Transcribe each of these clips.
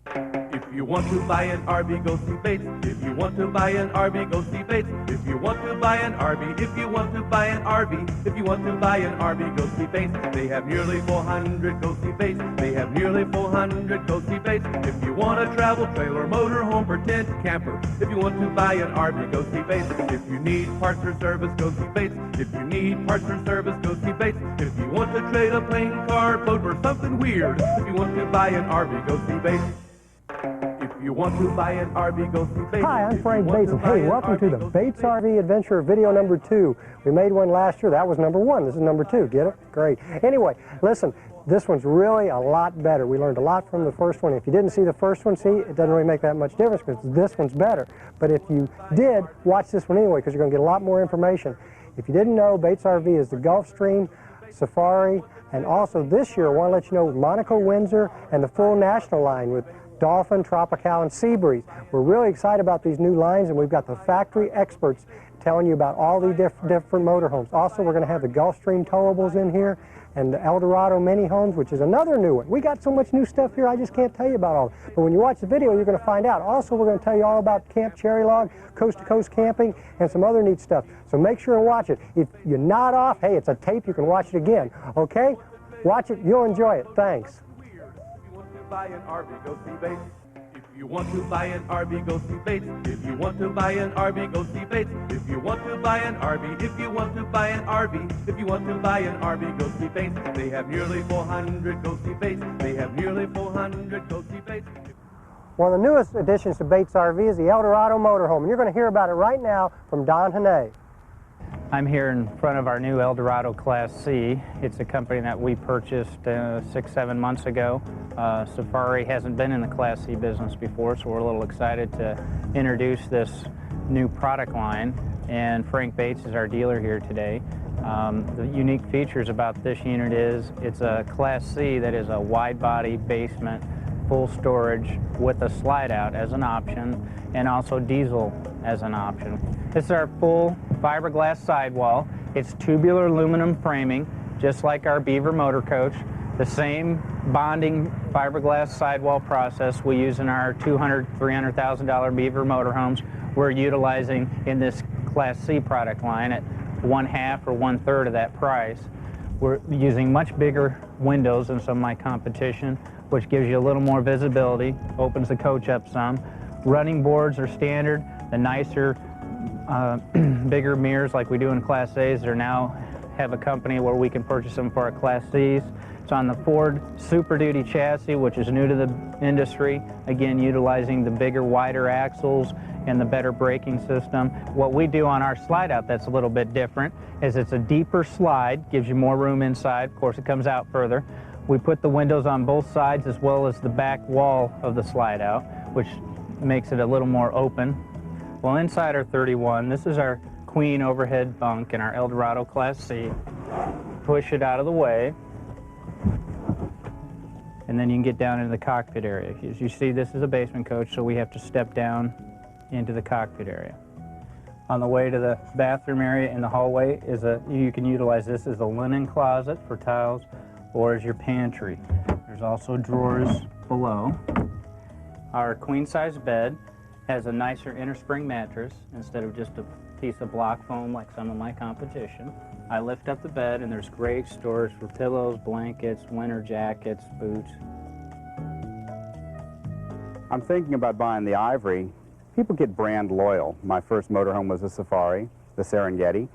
If you want to buy an RV, go see Bates. If you want to buy an RV, go see Bates. If you want to buy an RV, if you want to buy an RV, if you want to buy an RV, go see Bates. They have nearly 400, go see Bates. They have nearly 400, go see Bates. If you want a travel trailer, motor home, or tent camper, if you want to buy an RV, go see Bates. If you need parts or service, go see Bates. If you need parts or service, go see Bates. If you want to trade a plane, car, boat, or something weird, if you want to buy an RV, go see Bates. If you want to buy an RV, go see Bates. Hi, I'm Frank Bates, and hey, welcome to the Bates RV Adventure video number 2. We made one last year. That was number 1. This is number 2. Get it? Great. Anyway, listen, this one's really a lot better. We learned a lot from the first one. If you didn't see the first one, see, it doesn't really make that much difference because this one's better. But if you did, watch this one anyway because you're going to get a lot more information. If you didn't know, Bates RV is the Gulfstream, Safari, and also this year I want to let you know Monaco, Windsor, and the full national line with Dolphin, Tropical, and Seabreeze. We're really excited about these new lines, and we've got the factory experts telling you about all the different motorhomes. Also, we're going to have the Gulfstream towables in here and the Eldorado mini homes, which is another new one. We got so much new stuff here, I just can't tell you about all. But when you watch the video, you're going to find out. Also, we're going to tell you all about Camp Cherry Log, coast-to-coast camping, and some other neat stuff. So make sure and watch it. If you're not off, hey, it's a tape. You can watch it again. Okay? Watch it. You'll enjoy it. Thanks. Buy an RV, go see Bates. If you want to buy an RV, go see Bates. If you want to buy an RV, go see Bates. If you want to buy an RV, if you want to buy an RV, if you want to buy an RV, go see Bates. They have nearly 400, go see Bates. They have nearly 400, go see Bates. One of the newest additions to Bates RV is the Eldorado motorhome, and you're going to hear about it right now from Don Hannay. I'm here in front of our new Eldorado Class C. It's a company that we purchased 6-7 months ago. Safari hasn't been in the Class C business before, so we're a little excited to introduce this new product line. And Frank Bates is our dealer here today. The unique features about this unit is it's a Class C that is a wide body basement, full storage with a slide out as an option, and also diesel as an option. This is our full fiberglass sidewall. It's tubular aluminum framing, just like our Beaver motor coach. The same bonding fiberglass sidewall process we use in our $200,000, $300,000 Beaver motorhomes, we're utilizing in this Class C product line at 1/2 or 1/3 of that price. We're using much bigger windows than some of my competition, which gives you a little more visibility, opens the coach up some. Running boards are standard. The nicer, bigger mirrors like we do in Class A's, they now have a company where we can purchase them for our Class C's. It's on the Ford Super Duty chassis, which is new to the industry, again utilizing the bigger, wider axles and the better braking system. What we do on our slide out that's a little bit different is it's a deeper slide, gives you more room inside. Of course, it comes out further. We put the windows on both sides as well as the back wall of the slide out, which makes it a little more open. Well, inside our 31, this is our queen overhead bunk in our Eldorado Class C. Push it out of the way, and then you can get down into the cockpit area. As you see, this is a basement coach, so we have to step down into the cockpit area. On the way to the bathroom area in the hallway you can utilize this as a linen closet for towels or as your pantry. There's also drawers below. Our queen-size bed has a nicer innerspring mattress instead of just a piece of block foam like some of my competition. I lift up the bed and there's great storage for pillows, blankets, winter jackets, boots. I'm thinking about buying the Ivory. People get brand loyal. My first motorhome was a Safari, the Serengeti.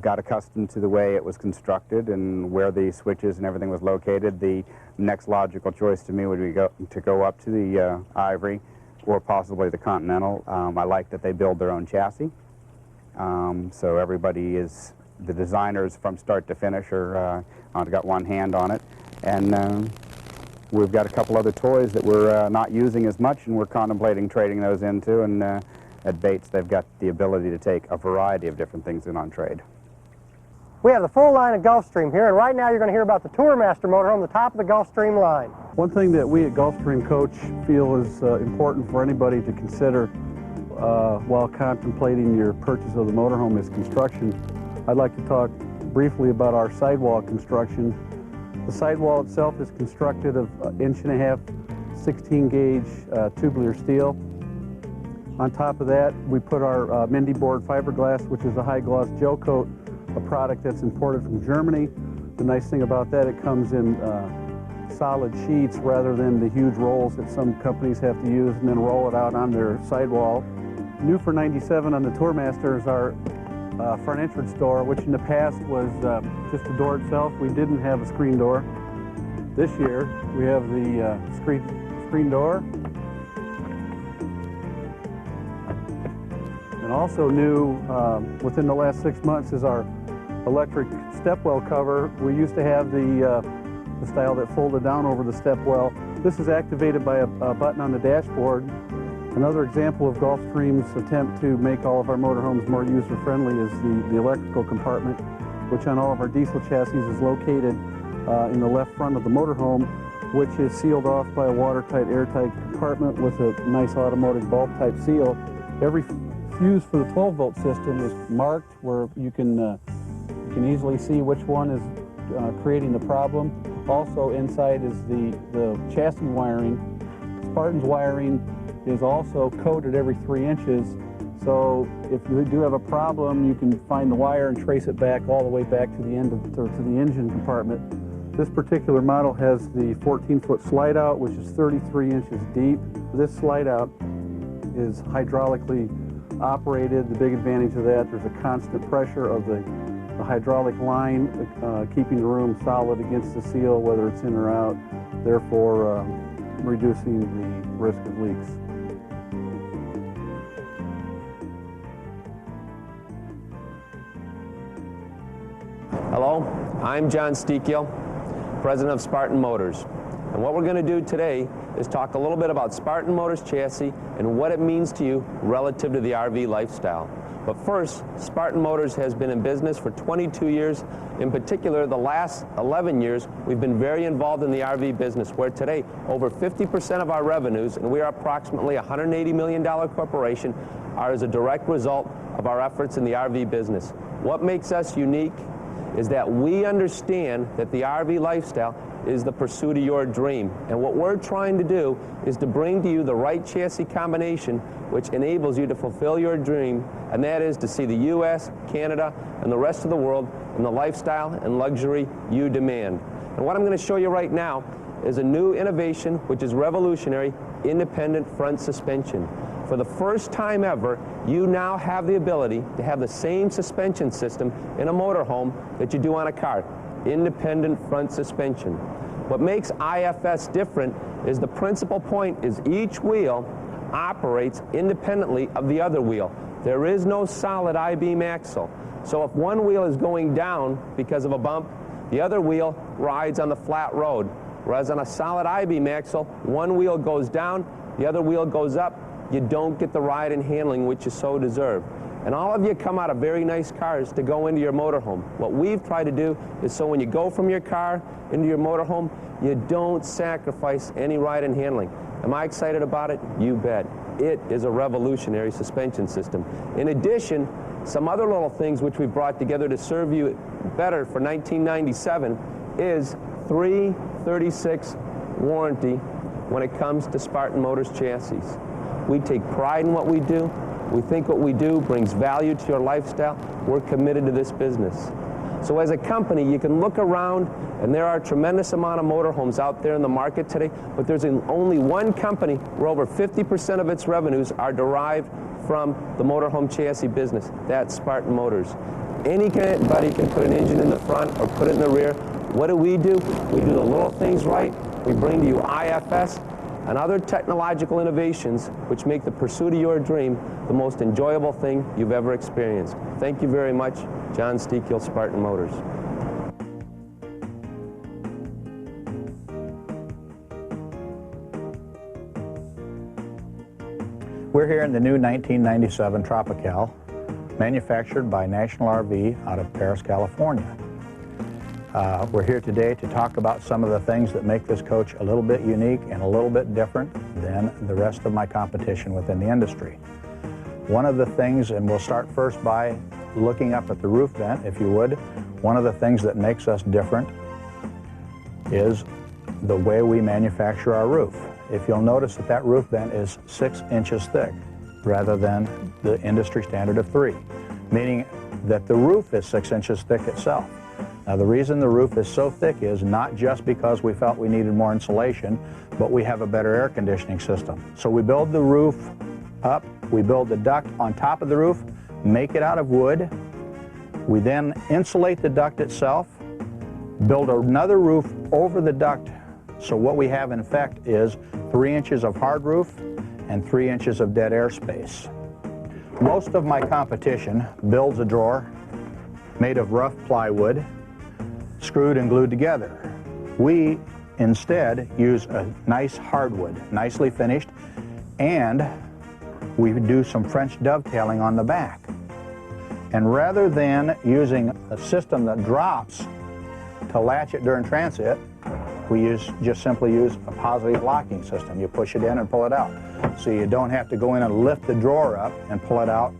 Got accustomed to the way it was constructed and where the switches and everything was located. The next logical choice to me would be to go up to the Ivory or possibly the Continental. I like that they build their own chassis. So everybody is, the designers from start to finish are, I've got one hand on it. And we've got a couple other toys that we're not using as much, and we're contemplating trading those into. And at Bates, they've got the ability to take a variety of different things in on trade. We have the full line of Gulfstream here, and right now you're going to hear about the Tourmaster motorhome, the top of the Gulfstream line. One thing that we at Gulfstream Coach feel is important for anybody to consider while contemplating your purchase of the motorhome is construction. I'd like to talk briefly about our sidewall construction. The sidewall itself is constructed of 1.5 16-gauge tubular steel. On top of that, we put our Mindy board fiberglass, which is a high-gloss gel coat, a product that's imported from Germany. The nice thing about that, it comes in solid sheets rather than the huge rolls that some companies have to use and then roll it out on their sidewall. New for '97 on the Tourmaster is our front entrance door, which in the past was just the door itself. We didn't have a screen door. This year, we have the screen door. And also new within the last 6 months is our electric stepwell cover. We used to have the style that folded down over the stepwell. This is activated by a button on the dashboard. Another example of Gulfstream's attempt to make all of our motorhomes more user-friendly is the electrical compartment, which on all of our diesel chassis is located in the left front of the motorhome, which is sealed off by a watertight, airtight compartment with a nice automotive bulb-type seal. Every fuse for the 12-volt system is marked where you can easily see which one is creating the problem. Also inside is the chassis wiring. Spartan's wiring is also coated every 3 inches, so if you do have a problem, you can find the wire and trace it back all the way back to the end of to the engine compartment. This particular model has the 14-foot slide out, which is 33 inches deep. This slide out is hydraulically operated. The big advantage of that, there's a constant pressure of the hydraulic line keeping the room solid against the seal, whether it's in or out, therefore reducing the risk of leaks. Hello, I'm John Stekiel, President of Spartan Motors. And what we're going to do today is talk a little bit about Spartan Motors chassis and what it means to you relative to the RV lifestyle. But first, Spartan Motors has been in business for 22 years. In particular, the last 11 years, we've been very involved in the RV business, where today over 50% of our revenues, and we are approximately a $180 million corporation, are as a direct result of our efforts in the RV business. What makes us unique is that we understand that the RV lifestyle is the pursuit of your dream. And what we're trying to do is to bring to you the right chassis combination which enables you to fulfill your dream, and that is to see the U.S., Canada, and the rest of the world in the lifestyle and luxury you demand. And what I'm going to show you right now is a new innovation which is revolutionary: independent front suspension. For the first time ever, you now have the ability to have the same suspension system in a motorhome that you do on a car. Independent front suspension. What makes IFS different is the principal point is each wheel operates independently of the other wheel. There is no solid I-beam axle. So if one wheel is going down because of a bump, the other wheel rides on the flat road. Whereas on a solid I-beam axle, one wheel goes down, the other wheel goes up. You don't get the ride and handling which you so deserve. And all of you come out of very nice cars to go into your motorhome. What we've tried to do is so when you go from your car into your motorhome, you don't sacrifice any ride and handling. Am I excited about it? You bet. It is a revolutionary suspension system. In addition, some other little things which we've brought together to serve you better for 1997 is 336 warranty when it comes to Spartan Motors chassis. We take pride in what we do. We think what we do brings value to your lifestyle. We're committed to this business. So as a company, you can look around, and there are a tremendous amount of motorhomes out there in the market today, but there's only one company where over 50% of its revenues are derived from the motorhome chassis business. That's Spartan Motors. Anybody can put an engine in the front or put it in the rear. What do? We do the little things right. We bring to you IFS and other technological innovations which make the pursuit of your dream the most enjoyable thing you've ever experienced. Thank you very much. John Stekiel, Spartan Motors. We're here in the new 1997 Tropical, manufactured by National RV out of Paris, California. We're here today to talk about some of the things that make this coach a little bit unique and a little bit different than the rest of my competition within the industry. One of the things, and we'll start first by looking up at the roof vent, if you would. One of the things that makes us different is the way we manufacture our roof. if you'll notice that that roof vent is 6 inches thick rather than the industry standard of 3, meaning that the roof is 6 inches thick itself. Now, the reason the roof is so thick is not just because we felt we needed more insulation, but we have a better air conditioning system. So we build the roof up, we build the duct on top of the roof, make it out of wood. We then insulate the duct itself, build another roof over the duct. So what we have in effect is 3 inches of hard roof and 3 inches of dead air space. Most of my competition builds a drawer made of rough plywood, screwed and glued together. We instead use a nice hardwood, nicely finished, and we do some French dovetailing on the back. And rather than using a system that drops to latch it during transit, we just simply use a positive locking system. You push it in and pull it out. So you don't have to go in and lift the drawer up and pull it out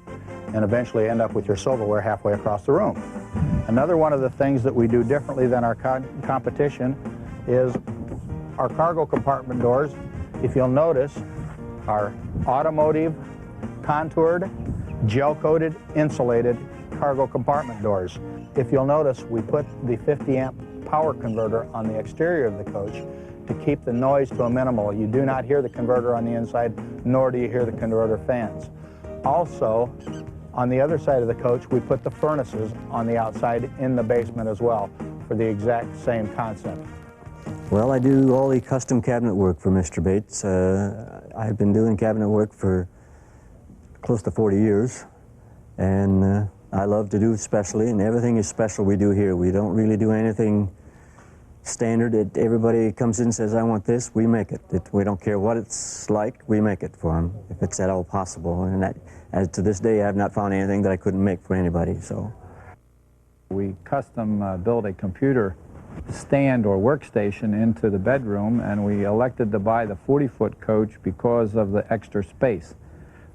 and eventually end up with your silverware halfway across the room. Another one of the things that we do differently than our competition is our cargo compartment doors. If you'll notice, are automotive, contoured, gel-coated, insulated cargo compartment doors. If you'll notice, we put the 50 amp power converter on the exterior of the coach to keep the noise to a minimal. You do not hear the converter on the inside, nor do you hear the converter fans. Also, on the other side of the coach, we put the furnaces on the outside in the basement as well for the exact same concept. Well, I do all the custom cabinet work for Mr. Bates. I've been doing cabinet work for close to 40 years, and I love to do it specially, and everything is special we do here. We don't really do anything standard. Everybody comes in and says, I want this, we make it. We don't care what it's like, we make it for them, if it's at all possible. And that, as to this day, I have not found anything that I couldn't make for anybody. So we custom build a computer stand or workstation into the bedroom, and we elected to buy the 40-foot coach because of the extra space.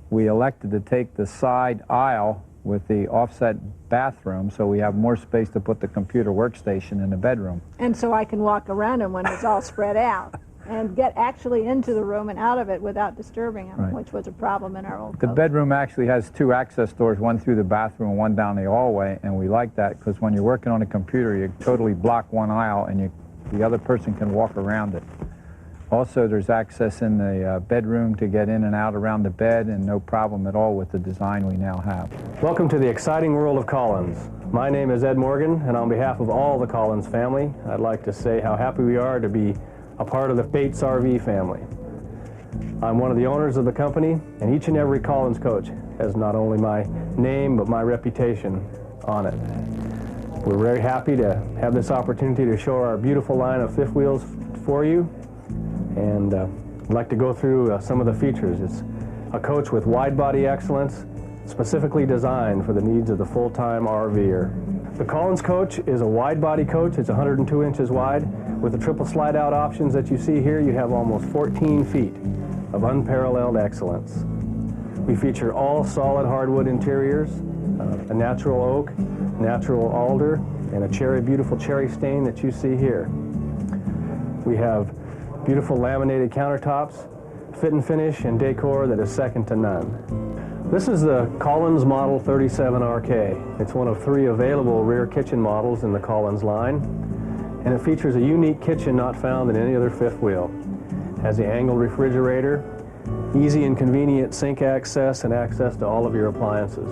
We elected to take the side aisle with the offset bathroom, so we have more space to put the computer workstation in the bedroom. And so I can walk around them when it's all spread out and get actually into the room and out of it without disturbing them, Right. which was a problem in our old The coach. bedroom actually has 2 access doors, one through the bathroom and one down the hallway, and we like that because when you're working on a computer, you totally block one aisle and the other person can walk around it. Also, there's access in the bedroom to get in and out around the bed, and no problem at all with the design we now have. Welcome to the exciting world of Collins. My name is Ed Morgan, and on behalf of all the Collins family, I'd like to say how happy we are to be a part of the Bates RV family. I'm one of the owners of the company, and each and every Collins coach has not only my name, but my reputation on it. We're very happy to have this opportunity to show our beautiful line of fifth wheels for you, and I'd like to go through some of the features. It's a coach with wide body excellence, specifically designed for the needs of the full-time RVer. The Collins coach is a wide body coach. It's 102 inches wide. With the triple slide out options that you see here, you have almost 14 feet of unparalleled excellence. We feature all solid hardwood interiors, a natural oak, natural alder, and a beautiful cherry stain that you see here. We have beautiful laminated countertops, fit and finish and decor that is second to none. This is the Collins Model 37RK. It's one of 3 available rear kitchen models in the Collins line, and it features a unique kitchen not found in any other fifth wheel. It has the angled refrigerator, easy and convenient sink access, and access to all of your appliances.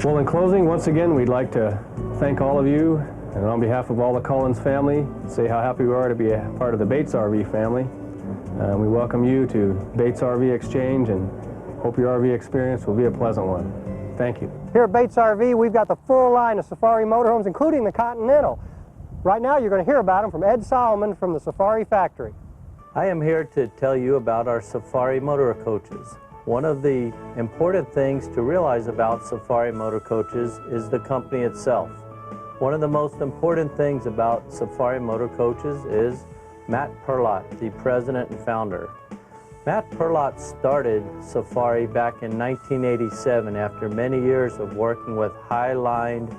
Well, in closing, once again, we'd like to thank all of you, and on behalf of all the Collins family, say how happy we are to be a part of the Bates RV family. We welcome you to Bates RV Exchange and hope your RV experience will be a pleasant one. Thank you. Here at Bates RV, we've got the full line of Safari motorhomes, including the Continental. Right now, you're going to hear about them from Ed Solomon from the Safari factory. I am here to tell you about our Safari motor coaches. One of the important things to realize about Safari motor coaches is the company itself. One of the most important things about Safari motor coaches is Matt Perlott, the president and founder. Matt Perlott started Safari back in 1987 after many years of working with high-lined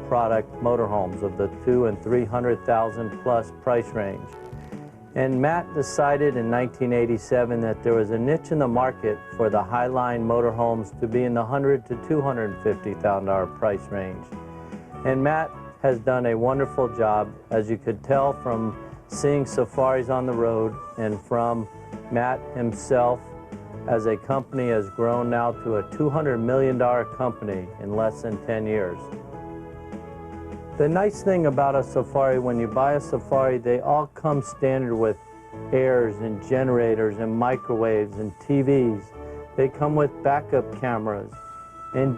product motorhomes of the $200,000 and $300,000 plus price range. And Matt decided in 1987 that there was a niche in the market for the Highline motorhomes to be in the $100,000 to $250,000 price range. And Matt has done a wonderful job, as you could tell from seeing safaris on the road and from Matt himself, as a company has grown now to a $200 million company in less than 10 years. The nice thing about a safari, when you buy a safari, they all come standard with airs and generators and microwaves and TVs. They come with backup cameras. And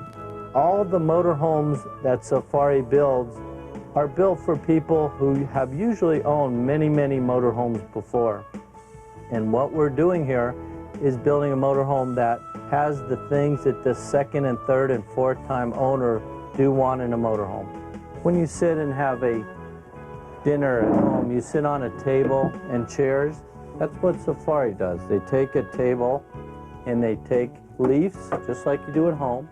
all the motorhomes that Safari builds are built for people who have usually owned many, many motorhomes before. And what we're doing here is building a motorhome that has the things that the second and third and fourth time owner do want in a motorhome. When you sit and have a dinner at home, you sit on a table and chairs. That's what Safari does. They take a table and they take leaves, just like you do at home,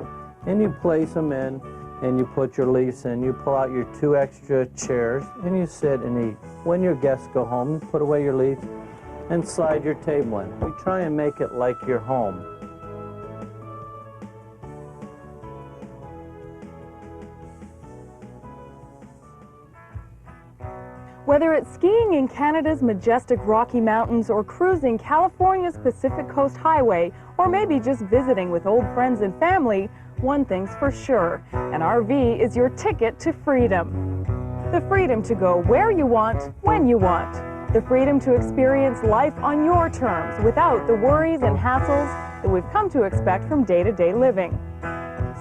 and you place them in and you put your leaves in. You pull out your 2 extra chairs and you sit and eat. When your guests go home, you put away your leaves and slide your table in. We try and make it like your home. Whether it's skiing in Canada's majestic Rocky Mountains or cruising California's Pacific Coast Highway, or maybe just visiting with old friends and family, one thing's for sure, an RV is your ticket to freedom. The freedom to go where you want, when you want. The freedom to experience life on your terms without the worries and hassles that we've come to expect from day-to-day living.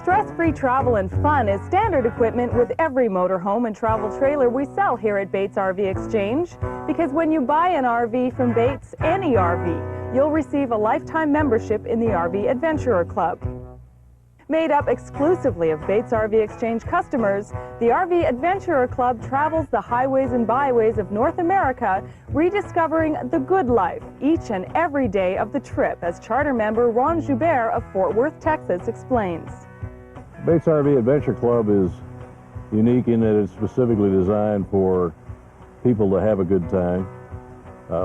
Stress-free travel and fun is standard equipment with every motorhome and travel trailer we sell here at Bates RV Exchange, because when you buy an RV from Bates, any RV, you'll receive a lifetime membership in the RV Adventurer Club. Made up exclusively of Bates RV Exchange customers, the RV Adventurer Club travels the highways and byways of North America, rediscovering the good life each and every day of the trip, as charter member Ron Joubert of Fort Worth, Texas explains. Bates RV Adventure Club is unique in that it's specifically designed for people to have a good time,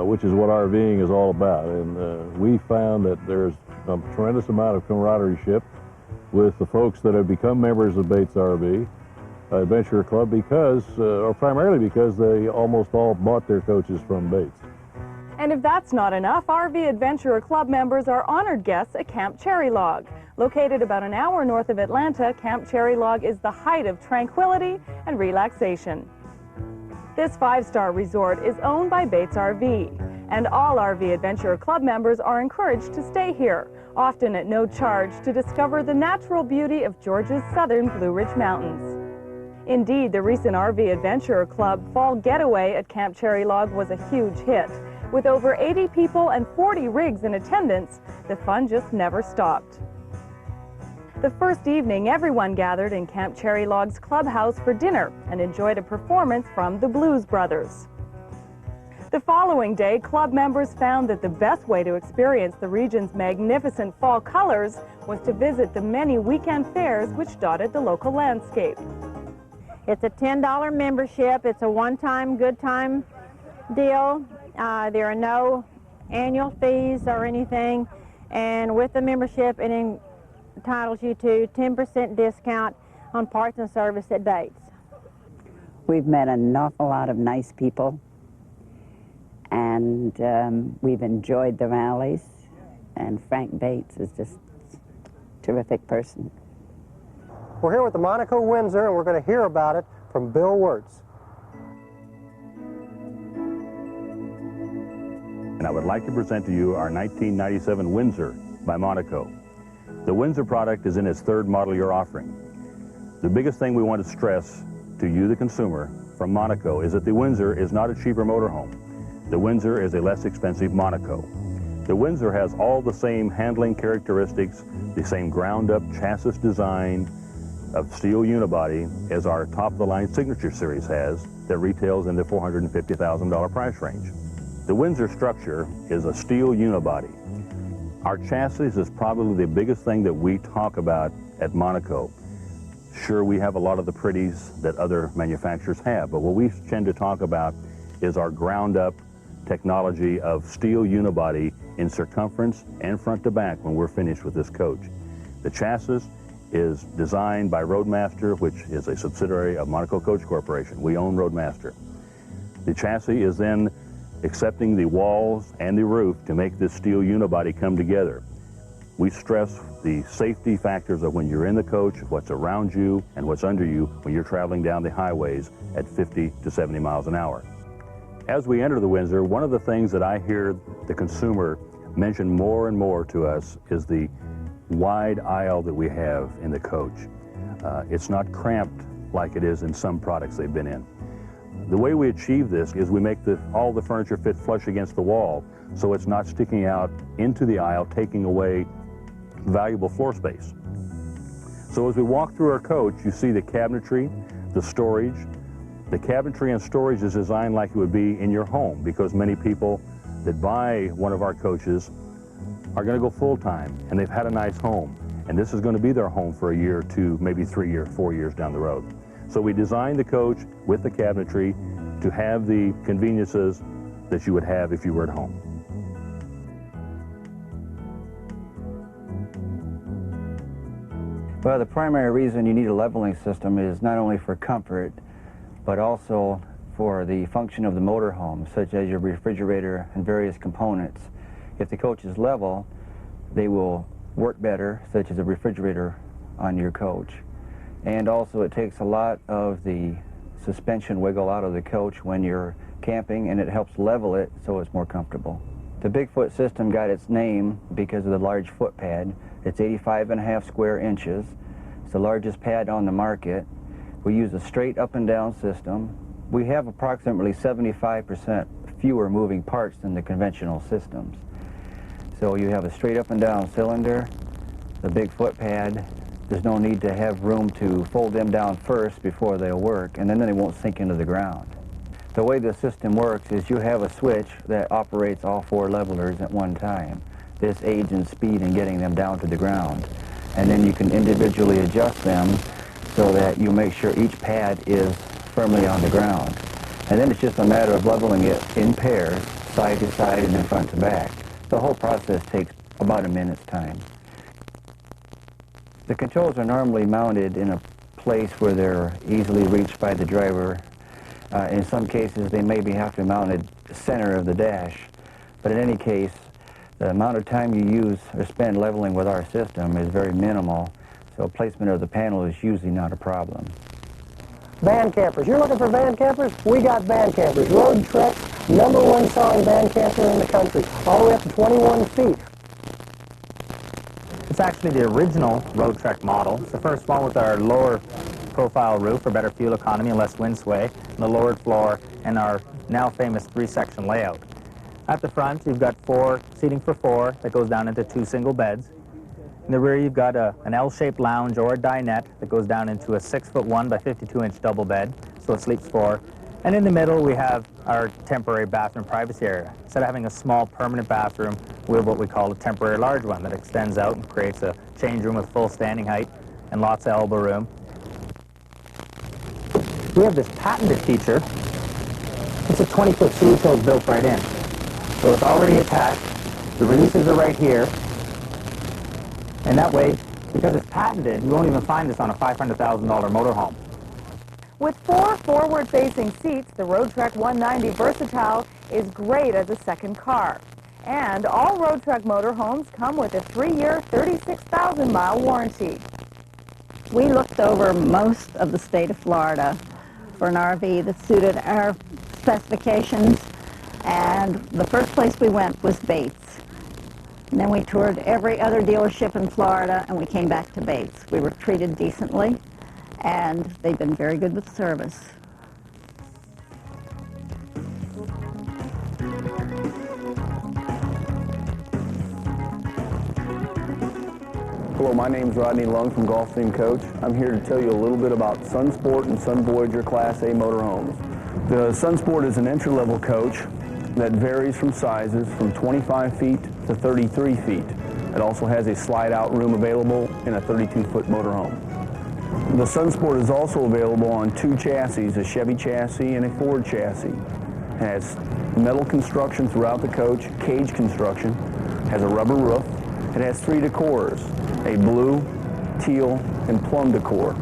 which is what RVing is all about. And we found that there's a tremendous amount of camaraderie with the folks that have become members of Bates RV Adventure Club because, or primarily because, they almost all bought their coaches from Bates. And if that's not enough, RV Adventurer Club members are honored guests at Camp Cherry Log. Located about an hour north of Atlanta, Camp Cherry Log is the height of tranquility and relaxation. This 5-star resort is owned by Bates RV, and all RV Adventurer Club members are encouraged to stay here, often at no charge, to discover the natural beauty of Georgia's southern Blue Ridge Mountains. Indeed, the recent RV Adventurer Club fall getaway at Camp Cherry Log was a huge hit. With over 80 people and 40 rigs in attendance, the fun just never stopped. The first evening, everyone gathered in Camp Cherry Log's clubhouse for dinner and enjoyed a performance from the Blues Brothers. The following day, club members found that the best way to experience the region's magnificent fall colors was to visit the many weekend fairs which dotted the local landscape. It's a $10 membership. It's a one-time good time deal. There are no annual fees or anything, and with the membership it entitles you to 10% discount on parts and service at Bates. We've met an awful lot of nice people, and we've enjoyed the rallies, and Frank Bates is just a terrific person. We're here with the Monaco Windsor, and we're going to hear about it from Bill Wirtz. And I would like to present to you our 1997 Windsor by Monaco. The Windsor product is in its 3rd model year offering. The biggest thing we want to stress to you, the consumer, from Monaco is that the Windsor is not a cheaper motorhome. The Windsor is a less expensive Monaco. The Windsor has all the same handling characteristics, the same ground-up chassis design of steel unibody as our top-of-the-line Signature Series has, that retails in the $450,000 price range. The Windsor structure is a steel unibody. Our chassis is probably the biggest thing that we talk about at Monaco. Sure, we have a lot of the pretties that other manufacturers have, but what we tend to talk about is our ground-up technology of steel unibody in circumference and front to back when we're finished with this coach. The chassis is designed by Roadmaster, which is a subsidiary of Monaco Coach Corporation. We own Roadmaster. The chassis is then accepting the walls and the roof to make this steel unibody come together. We stress the safety factors of when you're in the coach, what's around you and what's under you when you're traveling down the highways at 50 to 70 miles an hour. As we enter the Windsor, one of the things that I hear the consumer mention more and more to us is the wide aisle that we have in the coach. It's not cramped like it is in some products they've been in. The way we achieve this is we make all the furniture fit flush against the wall, so it's not sticking out into the aisle, taking away valuable floor space. So as we walk through our coach, you see the cabinetry, the storage. The cabinetry and storage is designed like it would be in your home, because many people that buy one of our coaches are going to go full-time, and they've had a nice home, and this is going to be their home for a year or two, maybe 3 or 4 years down the road. So we designed the coach with the cabinetry to have the conveniences that you would have if you were at home. Well, the primary reason you need a leveling system is not only for comfort, but also for the function of the motorhome, such as your refrigerator and various components. If the coach is level, they will work better, such as a refrigerator on your coach. And also it takes a lot of the suspension wiggle out of the coach when you're camping, and it helps level it so it's more comfortable. The Bigfoot system got its name because of the large foot pad. It's 85.5 square inches. It's the largest pad on the market. We use a straight up and down system. We have approximately 75% fewer moving parts than the conventional systems. So you have a straight up and down cylinder, the big foot pad. There's no need to have room to fold them down first before they'll work, and then they won't sink into the ground. The way the system works is you have a switch that operates all 4 levelers at one time. This aids in speed in getting them down to the ground. And then you can individually adjust them so that you make sure each pad is firmly on the ground. And then it's just a matter of leveling it in pairs, side to side and then front to back. The whole process takes about a minute's time. The controls are normally mounted in a place where they're easily reached by the driver. In some cases, they maybe have to be mounted center of the dash. But in any case, the amount of time you use or spend leveling with our system is very minimal, so placement of the panel is usually not a problem. Van campers. You're looking for van campers? We got van campers. Road Trek's #1 selling van camper in the country, all the way up to 21 feet. It's actually the original Road Trek model. It's the first one with our lower profile roof for better fuel economy and less wind sway, and the lowered floor, and our now famous 3-section layout. At the front, you've got seating for 4 that goes down into 2 single beds. In the rear, you've got an L-shaped lounge or a dinette that goes down into a 6'1" by 52-inch double bed, so it sleeps 4. And in the middle, we have our temporary bathroom privacy area. Instead of having a small permanent bathroom, we have what we call a temporary large one that extends out and creates a change room with full standing height and lots of elbow room. We have this patented feature. It's a 20-foot sleeve hose built right in. So it's already attached. The releases are right here. And that way, because it's patented, you won't even find this on a $500,000 motorhome. With 4 forward-facing seats, the Road Trek 190 Versatile is great as a second car. And all Road Trek motorhomes come with a 3-year, 36,000-mile warranty. We looked over most of the state of Florida for an RV that suited our specifications, and the first place we went was Bates. And then we toured every other dealership in Florida, and we came back to Bates. We were treated decently, and they've been very good with service. Hello, my name is Rodney Lung from Gulfstream Coach. I'm here to tell you a little bit about Sunsport and Sun Voyager Class A motorhomes. The Sunsport is an entry-level coach that varies from sizes from 25 feet to 33 feet. It also has a slide-out room available in a 32-foot motorhome. The Sunsport is also available on 2 chassis, a Chevy chassis and a Ford chassis. It has metal construction throughout the coach, cage construction, has a rubber roof. It has 3 decors, a blue, teal, and plum decor.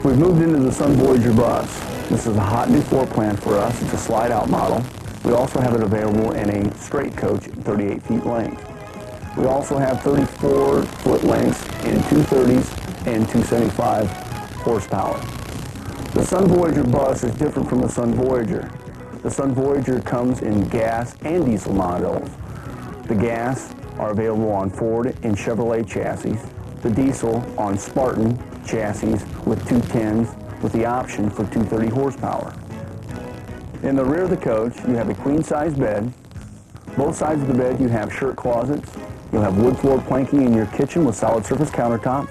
We've moved into the Sun Voyager bus. This is a hot new floor plan for us. It's a slide-out model. We also have it available in a straight coach, 38 feet length. We also have 34-foot lengths in 230s and 275 horsepower. The Sun Voyager bus is different from the Sun Voyager. The Sun Voyager comes in gas and diesel models. The gas are available on Ford and Chevrolet chassis. The diesel on Spartan chassis with 210s with the option for 230 horsepower. In the rear of the coach, you have a queen-size bed. Both sides of the bed you have shirt closets. You'll have wood floor planking in your kitchen with solid surface countertops.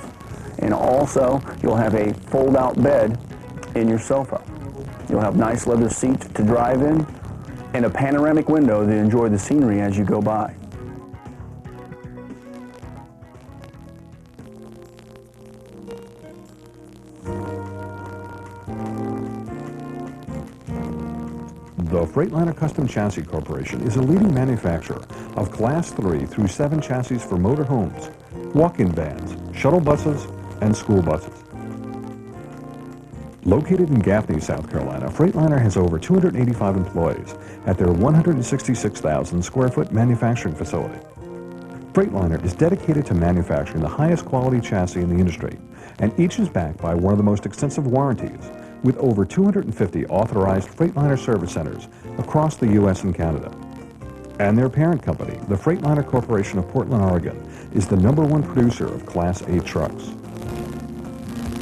And also, you'll have a fold-out bed in your sofa. You'll have nice leather seats to drive in and a panoramic window to enjoy the scenery as you go by. The Freightliner Custom Chassis Corporation is a leading manufacturer of Class 3 through 7 chassis for motorhomes, walk-in vans, shuttle buses, and school buses. Located in Gaffney, South Carolina, Freightliner has over 285 employees at their 166,000 square foot manufacturing facility. Freightliner is dedicated to manufacturing the highest quality chassis in the industry, and each is backed by one of the most extensive warranties, with over 250 authorized Freightliner service centers across the U.S. and Canada. And their parent company, the Freightliner Corporation of Portland, Oregon, is the #1 producer of Class 8 trucks.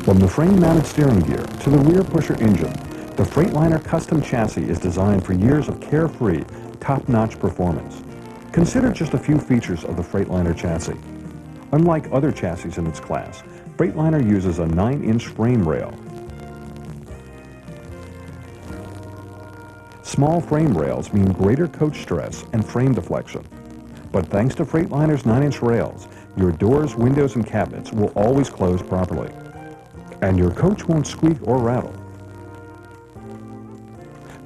From the frame-mounted steering gear to the rear pusher engine, the Freightliner Custom Chassis is designed for years of carefree, top-notch performance. Consider just a few features of the Freightliner chassis. Unlike other chassis in its class, Freightliner uses a 9-inch frame rail. Small frame rails mean greater coach stress and frame deflection. But thanks to Freightliner's 9-inch rails, your doors, windows, and cabinets will always close properly. And your coach won't squeak or rattle.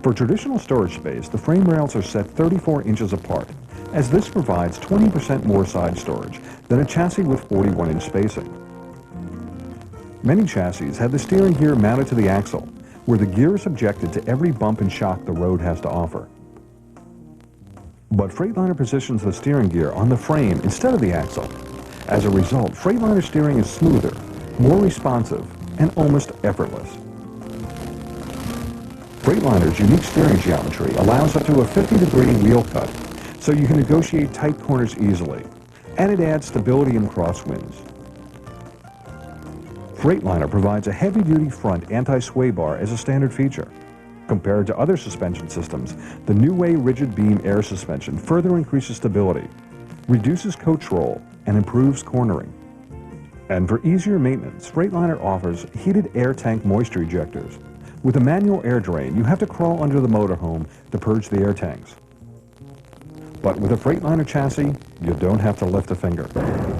For traditional storage space, the frame rails are set 34 inches apart, as this provides 20% more side storage than a chassis with 41-inch spacing. Many chassis have the steering gear mounted to the axle, where the gear is subjected to every bump and shock the road has to offer. But Freightliner positions the steering gear on the frame instead of the axle. As a result, Freightliner steering is smoother, more responsive, and almost effortless. Freightliner's unique steering geometry allows up to a 50-degree wheel cut, so you can negotiate tight corners easily, and it adds stability in crosswinds. Freightliner provides a heavy-duty front anti-sway bar as a standard feature. Compared to other suspension systems, the New-Way rigid beam air suspension further increases stability, reduces coach roll, and improves cornering. And for easier maintenance, Freightliner offers heated air tank moisture ejectors. With a manual air drain, you have to crawl under the motorhome to purge the air tanks. But with a Freightliner chassis, you don't have to lift a finger.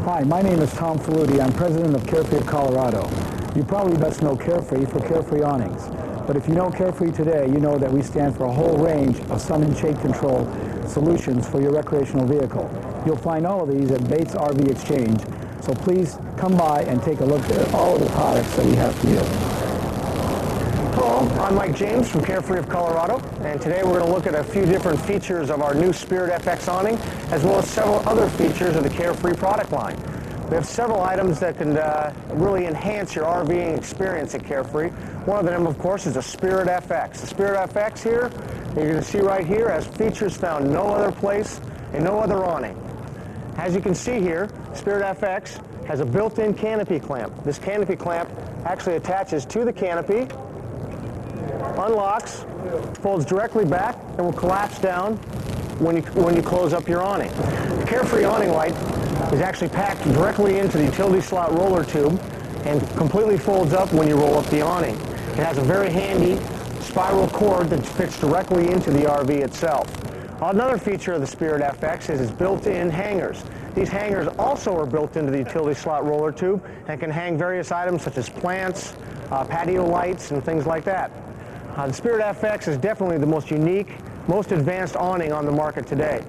Hi, my name is Tom Faludi. I'm president of Carefree of Colorado. You probably best know Carefree for Carefree awnings. But if you know Carefree today, you know that we stand for a whole range of sun and shade control solutions for your recreational vehicle. You'll find all of these at Bates RV Exchange. So please come by and take a look at all of the products that we have for you. Hello, I'm Mike James from Carefree of Colorado, and today we're going to look at a few different features of our new Spirit FX awning, as well as several other features of the Carefree product line. We have several items that can really enhance your RVing experience at Carefree. One of them, of course, is the Spirit FX. The Spirit FX here, you're going to see right here, has features found no other place and no other awning. As you can see here, Spirit FX has a built-in canopy clamp. This canopy clamp actually attaches to the canopy, unlocks, folds directly back, and will collapse down when you close up your awning. The Carefree awning light is actually packed directly into the utility slot roller tube and completely folds up when you roll up the awning. It has a very handy spiral cord that fits directly into the RV itself. Another feature of the Spirit FX is its built-in hangers. These hangers also are built into the utility slot roller tube and can hang various items such as plants, patio lights, and things like that. The Spirit FX is definitely the most unique, most advanced awning on the market today.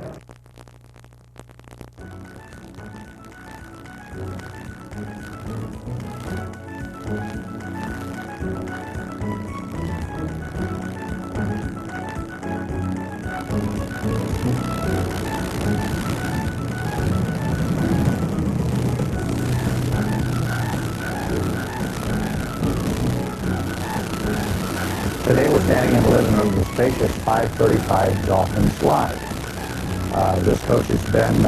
Today we're standing in the living room of the spacious 535 Dolphin slide. This coach has been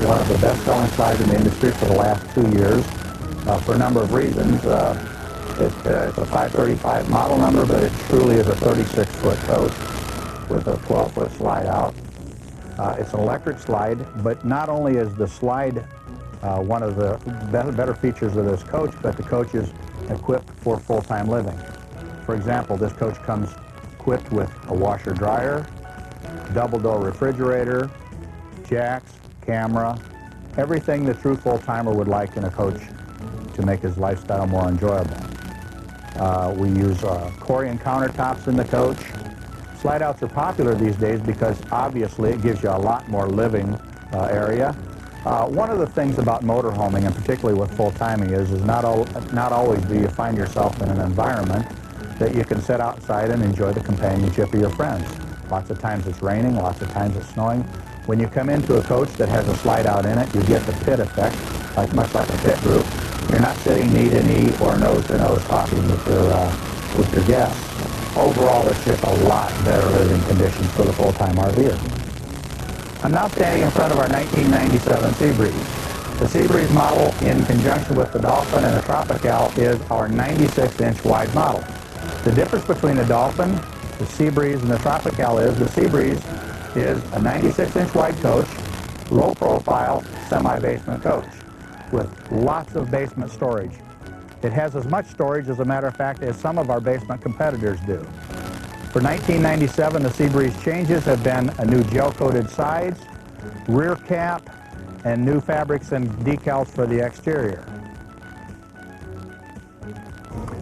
one of the best-selling slides in the industry for the last 2 years for a number of reasons. It's a 535 model number, but it truly is a 36-foot coach with a 12-foot slide out. It's an electric slide, but not only is the slide one of the better features of this coach, but the coach is equipped for full-time living. For example, this coach comes equipped with a washer-dryer, double-door refrigerator, jacks, camera, everything the true full-timer would like in a coach to make his lifestyle more enjoyable. We use Corian countertops in the coach. Slide-outs are popular these days because obviously it gives you a lot more living area. One of the things about motorhoming, and particularly with full-timing, is not always do you find yourself in an environment that you can sit outside and enjoy the companionship of your friends. Lots of times it's raining, lots of times it's snowing. When you come into a coach that has a slide out in it, you get the pit effect, much like a pit group. You're not sitting knee to knee or nose to nose talking with your guests. Overall, it's just a lot better living conditions for the full-time RVer. I'm now standing in front of our 1997 Seabreeze. The Seabreeze model, in conjunction with the Dolphin and the Tropical, is our 96-inch wide model. The difference between the Dolphin, the Seabreeze, and the Tropical is the Seabreeze is a 96-inch wide coach, low-profile, semi-basement coach with lots of basement storage. It has as much storage, as a matter of fact, as some of our basement competitors do. For 1997, the Seabreeze changes have been a new gel-coated sides, rear cap, and new fabrics and decals for the exterior.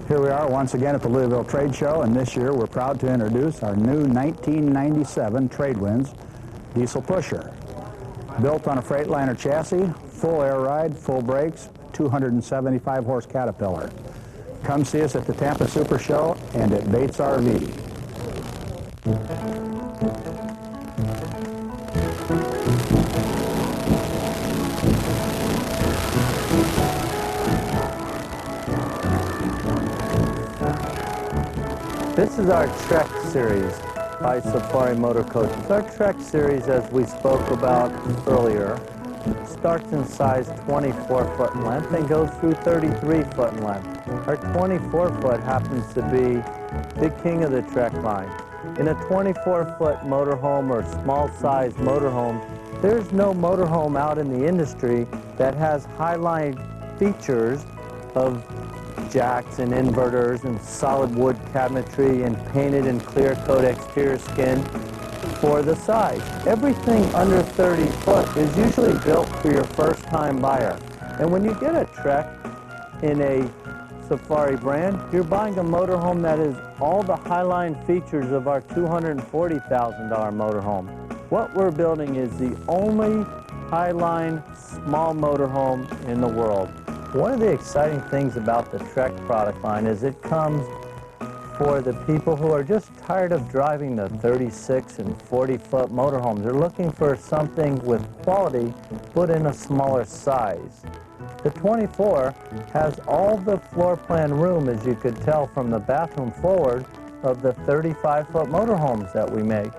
Here we are once again at the Louisville Trade Show, and this year we're proud to introduce our new 1997 Tradewinds diesel pusher. Built on a Freightliner chassis, full air ride, full brakes, 275 horse Caterpillar. Come see us at the Tampa Super Show and at Bates RV. This is our Trek series by Safari Motor Coaches. Our Trek series, as we spoke about earlier, starts in size 24-foot in length and goes through 33-foot in length. Our 24-foot happens to be the king of the Trek line. In a 24-foot motorhome or small-sized motorhome, there's no motorhome out in the industry that has highline features of jacks and inverters and solid wood cabinetry and painted and clear coat exterior skin for the size. Everything under 30 foot is usually built for your first time buyer. And when you get a Trek in a Safari brand, you're buying a motorhome that is all the highline features of our $240,000 motorhome. What we're building is the only highline small motorhome in the world. One of the exciting things about the Trek product line is it comes for the people who are just tired of driving the 36 and 40-foot motorhomes. They're looking for something with quality, but in a smaller size. The 24 has all the floor plan room, as you could tell from the bathroom forward, of the 35-foot motorhomes that we make.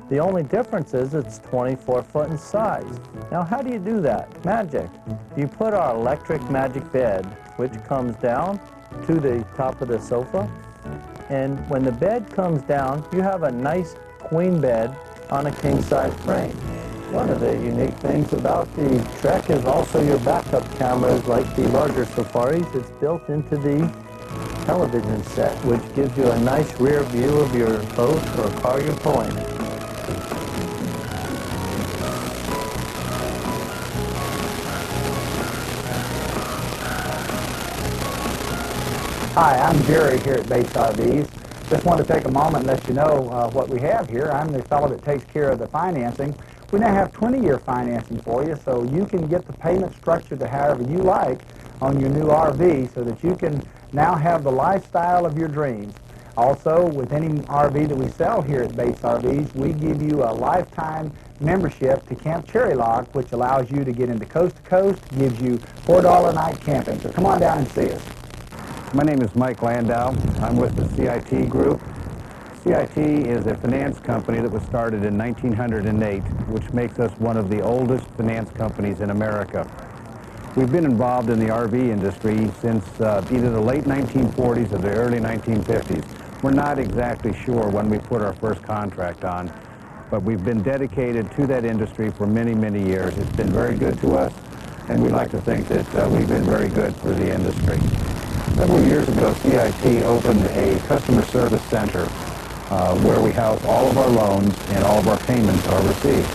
The only difference is it's 24-foot in size. Now, how do you do that? Magic. You put our electric magic bed, which comes down to the top of the sofa, and when the bed comes down, you have a nice queen bed on a king-size frame. One of the unique things about the Trek is also your backup cameras. Like the larger Safaris, it's built into the television set, which gives you a nice rear view of your boat or car you're pulling. Hi, I'm Jerry here at Bates RVs. Just wanted to take a moment and let you know what we have here. I'm the fellow that takes care of the financing. We now have 20-year financing for you, so you can get the payment structure to however you like on your new RV so that you can now have the lifestyle of your dreams. Also, with any RV that we sell here at Bates RVs, we give you a lifetime membership to Camp Cherry Log, which allows you to get into coast to coast, gives you $4 a night camping. So come on down and see us. My name is Mike Landau. I'm with the CIT Group. CIT is a finance company that was started in 1908, which makes us one of the oldest finance companies in America. We've been involved in the RV industry since either the late 1940s or the early 1950s. We're not exactly sure when we put our first contract on, but we've been dedicated to that industry for many, many years. It's been very good to us, and we'd like to think that we've been very good for the industry. Several years ago, CIT opened a customer service center where we house all of our loans and all of our payments are received.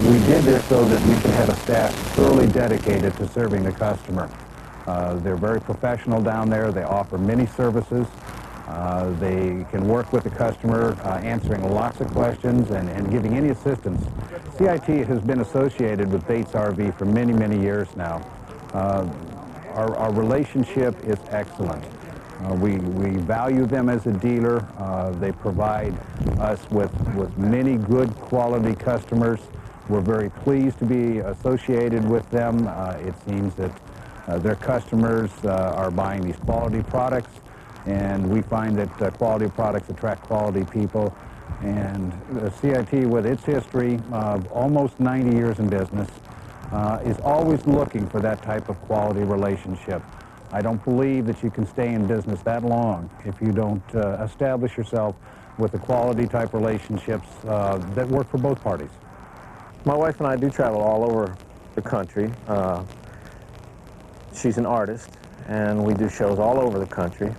We did this so that we can have a staff thoroughly dedicated to serving the customer. They're very professional down there. They offer many services. They can work with the customer, answering lots of questions and giving any assistance. CIT has been associated with Bates RV for many, many years now. Our relationship is excellent. We value them as a dealer. They provide us with many good quality customers. We're very pleased to be associated with them. It seems that their customers are buying these quality products, and we find that quality products attract quality people. And CIT, with its history of almost 90 years in business, is always looking for that type of quality relationship. I don't believe that you can stay in business that long if you don't establish yourself with the quality type relationships that work for both parties. My wife and I do travel all over the country. She's an artist, and we do shows all over the country.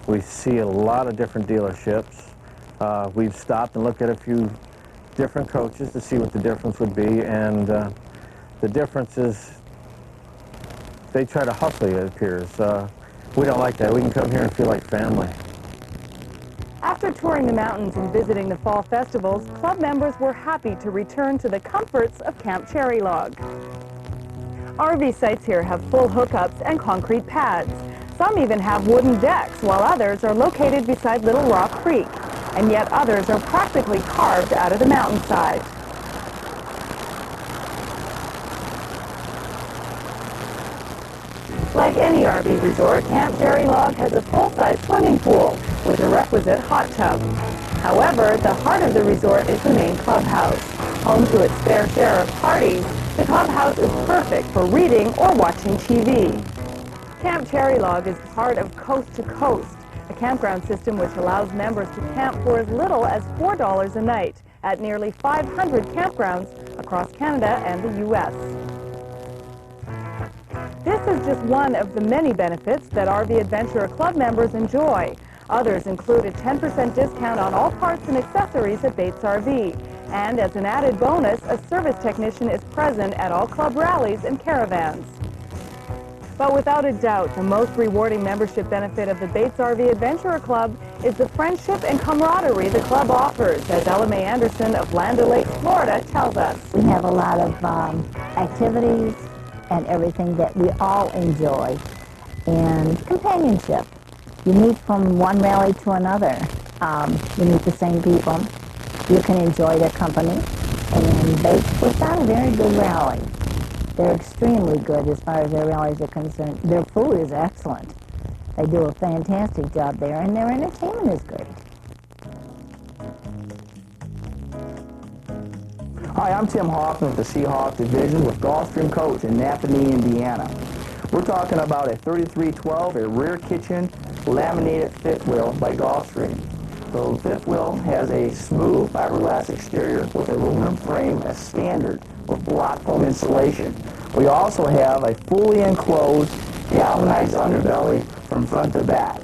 We see a lot of different dealerships. We've stopped and looked at a few different coaches to see what the difference would be, and the difference is they try to hustle you, it appears. We don't like that. We can come here and feel like family. After touring the mountains and visiting the fall festivals, club members were happy to return to the comforts of Camp Cherry Log. RV sites here have full hookups and concrete pads. Some even have wooden decks, while others are located beside Little Rock Creek, and yet others are practically carved out of the mountainside. Like any RV resort, Camp Cherry Log has a full-size swimming pool with a requisite hot tub. However, the heart of the resort is the main clubhouse. Home to its fair share of parties, the clubhouse is perfect for reading or watching TV. Camp Cherry Log is part of Coast to Coast, a campground system which allows members to camp for as little as $4 a night at nearly 500 campgrounds across Canada and the U.S. This is just one of the many benefits that RV Adventurer Club members enjoy. Others include a 10% discount on all parts and accessories at Bates RV. And as an added bonus, a service technician is present at all club rallies and caravans. But without a doubt, the most rewarding membership benefit of the Bates RV Adventurer Club is the friendship and camaraderie the club offers, as Ella Mae Anderson of Land O'Lakes, Florida, tells us. We have a lot of activities and everything that we all enjoy, and companionship. You meet from one rally to another. You meet the same people. You can enjoy their company, and they put on a very good rally. They're extremely good as far as their rallies are concerned. Their food is excellent. They do a fantastic job there, and their entertainment is great. Hi, I'm Tim Hoffman with the Seahawk Division with Gulfstream Coach in Napanee, Indiana. We're talking about a 3312, a rear kitchen laminated fifth wheel by Gulfstream. The fifth wheel has a smooth fiberglass exterior with aluminum frame as standard with block foam insulation. We also have a fully enclosed galvanized underbelly from front to back.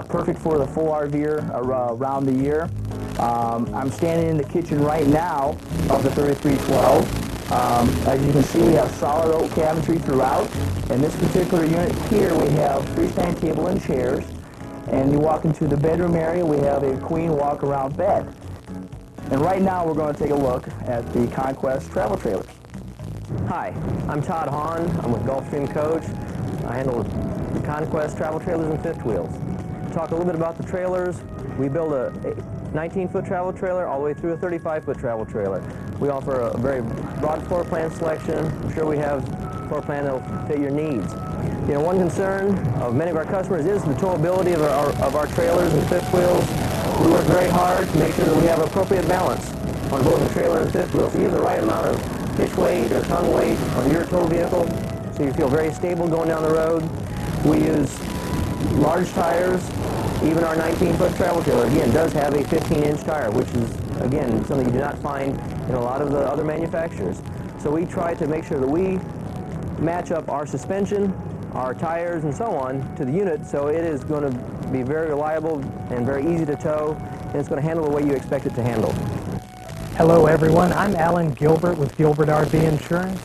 Perfect for the full RVer around the year. I'm standing in the kitchen right now of the 3312. As you can see, we have solid oak cabinetry throughout. In this particular unit here, we have freestanding table and chairs. And you walk into the bedroom area, we have a queen walk-around bed. And right now we're going to take a look at the Conquest travel trailers. Hi, I'm Todd Hahn. I'm with Gulfstream Coach. I handle the Conquest travel trailers and fifth wheels. Talk a little bit about the trailers. We build a 19-foot travel trailer all the way through a 35-foot travel trailer. We offer a very broad floor plan selection. I'm sure we have a floor plan that will fit your needs. You know, one concern of many of our customers is the towability of our trailers and fifth wheels. We work very hard to make sure that we have appropriate balance on both the trailer and fifth wheel. So you have the right amount of hitch weight or tongue weight on your tow vehicle, so you feel very stable going down the road. We use large tires. Even our 19-foot travel trailer, again, does have a 15-inch tire, which is, again, something you do not find in a lot of the other manufacturers. So we try to make sure that we match up our suspension, our tires, and so on to the unit, so it is going to be very reliable and very easy to tow, and it's going to handle the way you expect it to handle. Hello everyone, I'm Alan Gilbert with Gilbert RV Insurance.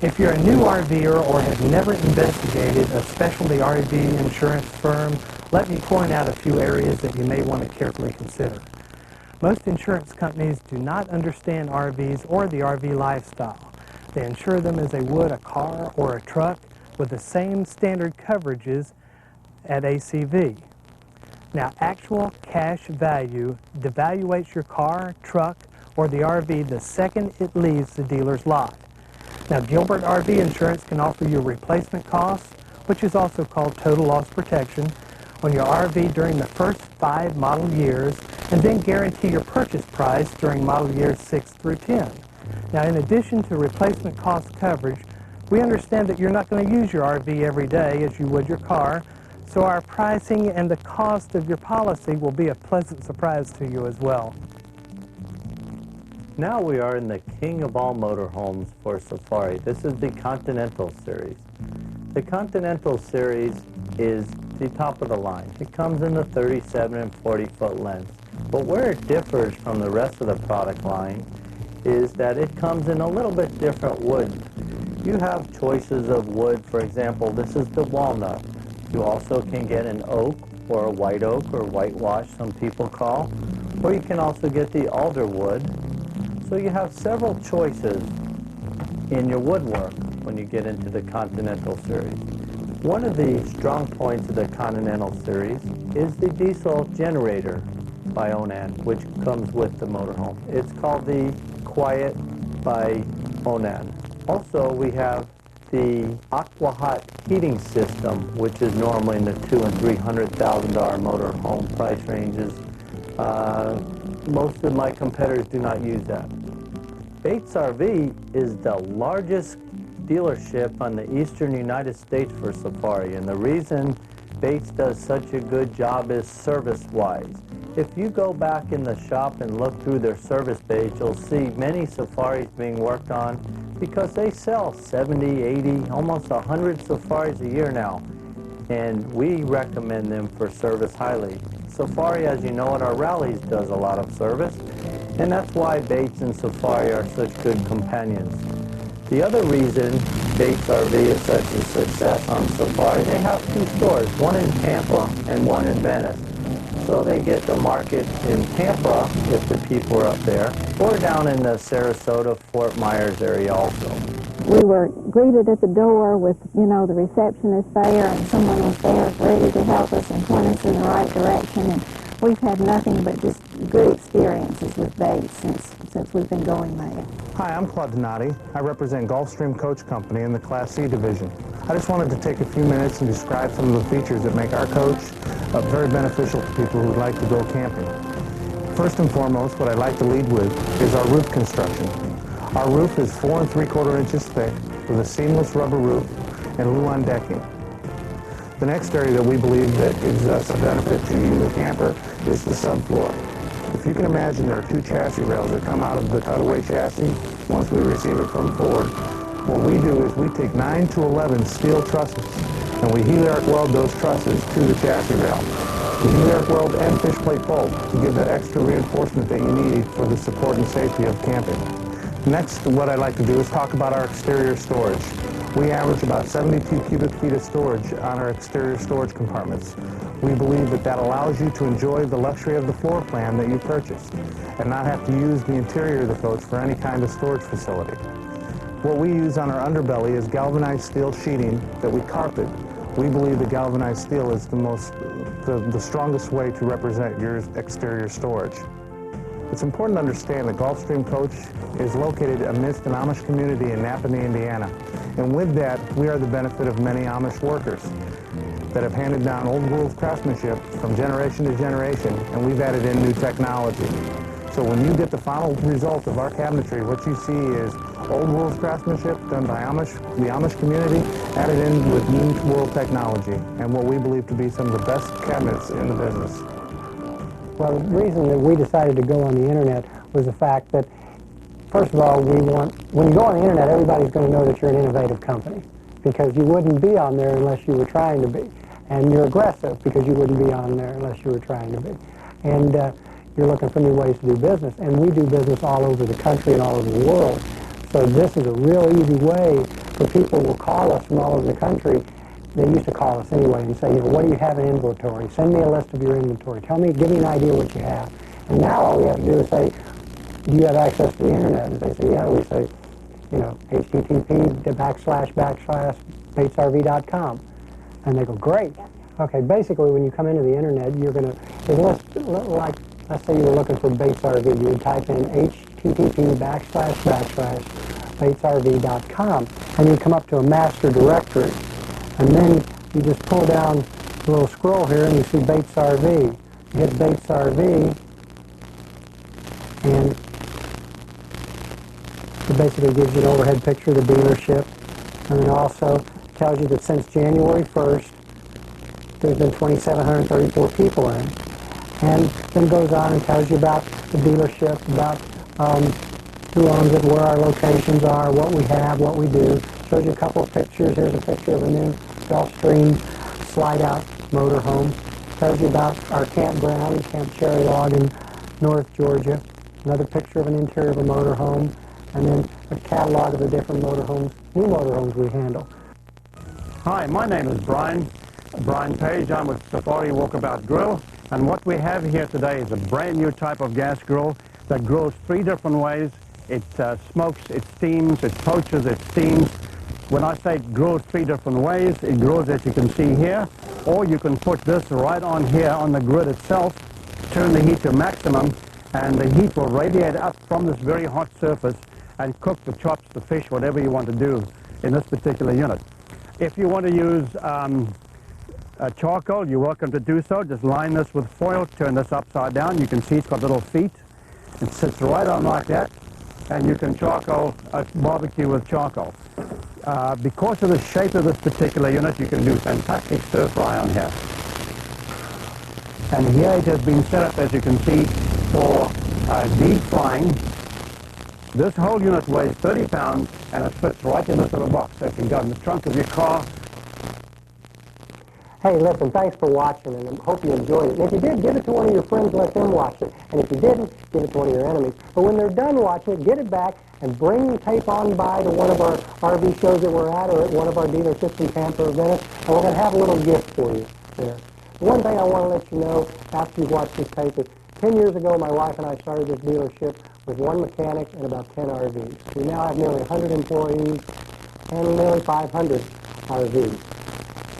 If you're a new RVer or have never investigated a specialty RV insurance firm, let me point out a few areas that you may want to carefully consider. Most insurance companies do not understand RVs or the RV lifestyle. They insure them as they would a car or a truck with the same standard coverages at ACV. Now, actual cash value devaluates your car, truck, or the RV the second it leaves the dealer's lot. Now, Gilbert RV Insurance can offer you replacement costs, which is also called total loss protection, on your RV during the first 5 model years, and then guarantee your purchase price during model years 6 through 10. Now, in addition to replacement cost coverage, we understand that you're not going to use your RV every day as you would your car, so our pricing and the cost of your policy will be a pleasant surprise to you as well. Now we are in the king of all motorhomes for Safari. This is the Continental Series. The Continental Series is the top of the line. It comes in the 37 and 40-foot lengths. But where it differs from the rest of the product line is that it comes in a little bit different wood. You have choices of wood. For example, this is the walnut. You also can get an oak or a white oak or whitewash, some people call. Or you can also get the alder wood. So you have several choices in your woodwork when you get into the Continental Series. One of the strong points of the Continental Series is the diesel generator by Onan, which comes with the motorhome. It's called the Quiet by Onan. Also, we have the Aqua Hot heating system, which is normally in the $200,000 and $300,000 motorhome price ranges. Most of my competitors do not use that. Bates RV is the largest dealership on the eastern United States for Safari, and the reason Bates does such a good job is service-wise. If you go back in the shop and look through their service page, you'll see many Safaris being worked on because they sell 70, 80, almost 100 Safaris a year now, and we recommend them for service highly. Safari, as you know, at our rallies does a lot of service, and that's why Bates and Safari are such good companions. The other reason Bates RV is such a success on Safari, they have 2 stores, one in Tampa and one in Venice. So they get the market in Tampa if the people are up there, or down in the Sarasota, Fort Myers area also. We were greeted at the door with, you know, the receptionist there, and someone was there ready to help us and point us in the right direction. And we've had nothing but just good experiences with Bates since we've been going there. Hi, I'm Claude Donati. I represent Gulfstream Coach Company in the Class C division. I just wanted to take a few minutes and describe some of the features that make our coach very beneficial to people who would like to go camping. First and foremost, what I'd like to lead with is our roof construction. Our roof is 4 3/4 inches thick with a seamless rubber roof and Luan decking. The next area that we believe that gives us a benefit to you, the camper, is the subfloor. If you can imagine, there are 2 chassis rails that come out of the cutaway chassis once we receive it from Ford. What we do is we take 9 to 11 steel trusses and we heliarc weld those trusses to the chassis rail. We heliarc weld and fish plate bolt to give that extra reinforcement that you need for the support and safety of camping. Next, what I'd like to do is talk about our exterior storage. We average about 72 cubic feet of storage on our exterior storage compartments. We believe that that allows you to enjoy the luxury of the floor plan that you purchased and not have to use the interior of the coach for any kind of storage facility. What we use on our underbelly is galvanized steel sheeting that we carpet. We believe that galvanized steel is the strongest way to represent your exterior storage. It's important to understand that Gulfstream Coach is located amidst an Amish community in Napanee, Indiana. And with that, we are the benefit of many Amish workers that have handed down old world craftsmanship from generation to generation, and we've added in new technology. So when you get the final result of our cabinetry, what you see is old world craftsmanship done by the Amish community, added in with new world technology, and what we believe to be some of the best cabinets in the business. Well, the reason that we decided to go on the internet was the fact that, first of all, when you go on the internet, everybody's going to know that you're an innovative company, because you wouldn't be on there unless you were trying to be. And you're aggressive because you wouldn't be on there unless you were trying to be. And you're looking for new ways to do business. And we do business all over the country and all over the world. So this is a real easy way for people who will call us from all over the country. They used to call us anyway and say, what do you have in inventory? Send me a list of your inventory. Give me an idea what you have. And now all we have to do is say, do you have access to the internet? And they say, yeah. We say, http://batesrv.com. And they go, great. Okay, basically when you come into the internet, you're going to, like, let's say you were looking for Bates RV, you would type in http://batesrv.com, and you come up to a master directory. And then you just pull down the little scroll here and you see Bates RV. You hit Bates RV, and it basically gives you an overhead picture of the dealership, and then also tells you that since January 1st, there's been 2,734 people in. And then goes on and tells you about the dealership, about who owns it, where our locations are, what we have, what we do. Shows you a couple of pictures. Here's a picture of a new Gulfstream slide-out motorhome. Tells you about our campground, Camp Cherry Log in North Georgia. Another picture of an interior of a motorhome. And then a catalog of the different motorhomes, new motorhomes we handle. Hi, my name is Brian Page. I'm with Safari Walkabout Grill. And what we have here today is a brand new type of gas grill that grills 3 different ways. It smokes, it steams, it poaches, it steams. When I say it grills 3 different ways, it grills as you can see here, or you can put this right on here on the grid itself, turn the heat to maximum, and the heat will radiate up from this very hot surface and cook the chops, the fish, whatever you want to do in this particular unit. If you want to use charcoal, you're welcome to do so. Just line this with foil, turn this upside down. You can see it's got little feet. It sits right on like that, and you can barbecue with charcoal. Because of the shape of this particular unit, you can do fantastic stir fry on here. And here it has been set up, as you can see, for deep frying. This whole unit weighs 30 pounds, and it fits right in this little box that you can go in the trunk of your car. Hey, listen, thanks for watching, and I hope you enjoyed it. And if you did, give it to one of your friends, let them watch it. And if you didn't, give it to one of your enemies. But when they're done watching it, get it back and bring the tape on by to one of our RV shows that we're at, or at one of our dealerships in Tampa or Venice, and we're going to have a little gift for you there. The one thing I want to let you know after you've watched this tape is 10 years ago, my wife and I started this dealership with 1 mechanic and about 10 RVs. We now have nearly 100 employees and nearly 500 RVs.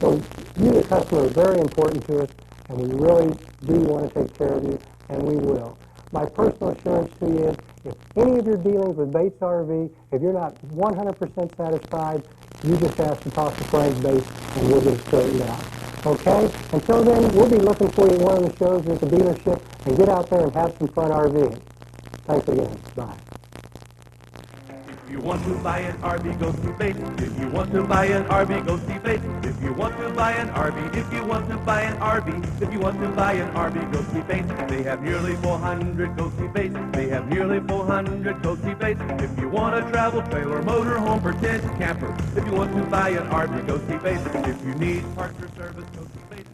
So you, the customer, are very important to us, and we really do want to take care of you, and we will. My personal assurance to you is, if any of your dealings with Bates RV, if you're not 100% satisfied, you just ask to talk to Frank Bates, and we'll get it straightened out. Okay? Until then, we'll be looking for you at one of the shows at the dealership, and get out there and have some fun RVing. Thanks again. Bye. If you want to buy an RV, go see Bates. If you want to buy an RV, go see Bates. If you want to buy an RV, if you want to buy an RV, if you want to buy an RV, go see Bates. They have nearly 400, go see Bates. They have nearly 400, go see Bates. If you want a travel trailer, motor home, or tent camper, if you want to buy an RV, go see Bates. If you need parts or service, go see Bates.